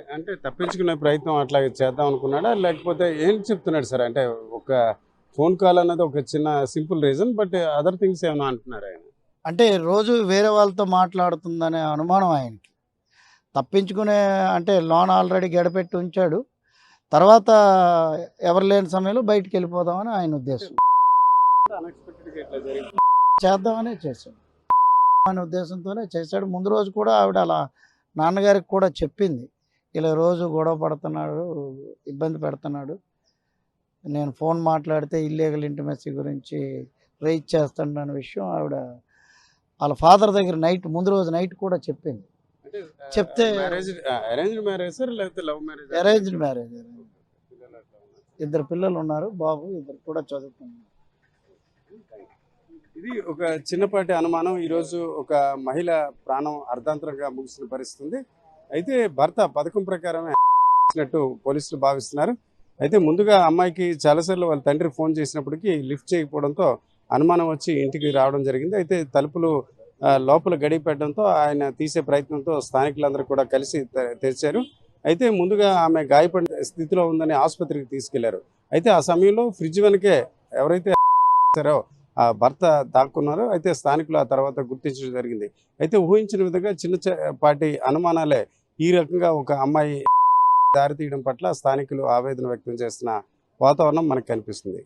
అంటే తప్పించుకునే ప్రయత్నం అట్లా చేద్దాం అనుకున్నాడా? లేకపోతే ఏం చెప్తున్నాడు సార్? అంటే ఒక ఫోన్ కాల్ అన్నది ఒక చిన్న simple reason. But other things ఏమన్నా అంటున్నారా ఆయన? అంటే రోజు వేరే వాళ్ళతో మాట్లాడుతుందనే అనుమానం ఆయనకి. తప్పించుకునే అంటే లోన్ ఆల్రెడీ గడిపెట్టి ఉంచాడు. తర్వాత ఎవరు లేని సమయంలో బయటికెళ్ళిపోదామని ఆయన ఉద్దేశం. అన్ఎక్స్‌పెక్టెడ్‌గా ఇట్లా జరిగింది. చేద్దామనే చేశాడు. అనే ఉద్దేశంతోనే చేశాడు. ముందు రోజు కూడా ఆవిడ అలా నాన్నగారికి కూడా చెప్పింది. ఇలా రోజు గొడవ పడుతున్నాడు, ఇబ్బంది పెడుతున్నాడు. నేను ఫోన్ మాట్లాడితే ఇల్లీగల్ ఇంటిమసీ గురించి రైజ్ చేస్తాడన్న విషయం ఆవిడ వాళ్ళ ఫాదర్ దగ్గర ముందు రోజు నైట్ కూడా చెప్పింది. అంటే చెప్తే అరేంజ్డ్ మ్యారేజ్ సార్? లేకపోతే లవ్ మ్యారేజ్? Arranged marriage. ఇద్దరు పిల్లలు ఉన్నారు. బాబు ఇద్దరు కూడా చదువుతున్నారు. ఇది ఒక చిన్నపాటి అనుమానం. ఈరోజు ఒక మహిళ ప్రాణం అర్ధాంతరంగా ముగిసిన పరిస్థితి ఉంది. అయితే భర్త పథకం ప్రకారమే చేసినట్టు పోలీసులు భావిస్తున్నారు. అయితే ముందుగా అమ్మాయికి చాలాసార్లు వాళ్ళ తండ్రి ఫోన్ చేసినప్పటికీ లిఫ్ట్ చేయకపోవడంతో అనుమానం వచ్చి ఇంటికి రావడం జరిగింది. అయితే తలుపులు లోపల గడి పెట్టడంతో ఆయన తీసే ప్రయత్నంతో స్థానికులందరూ కూడా కలిసి తెరిచారు. అయితే ముందుగా ఆమె గాయపడిన స్థితిలో ఉందని ఆసుపత్రికి తీసుకెళ్లారు. అయితే ఆ సమయంలో ఫ్రిడ్జ్ వెనకే ఎవరైతే చేశారో ఆ భర్త దాక్కున్నారు. అయితే స్థానికులు ఆ తర్వాత గుర్తించడం జరిగింది. అయితే ఊహించిన విధంగా చిన్నపాటి అనుమానాలే ఈ రకంగా ఒక అమ్మాయి దారి తీయడం పట్ల స్థానికులు ఆవేదన వ్యక్తం చేస్తున్న వాతావరణం మనకు కనిపిస్తుంది.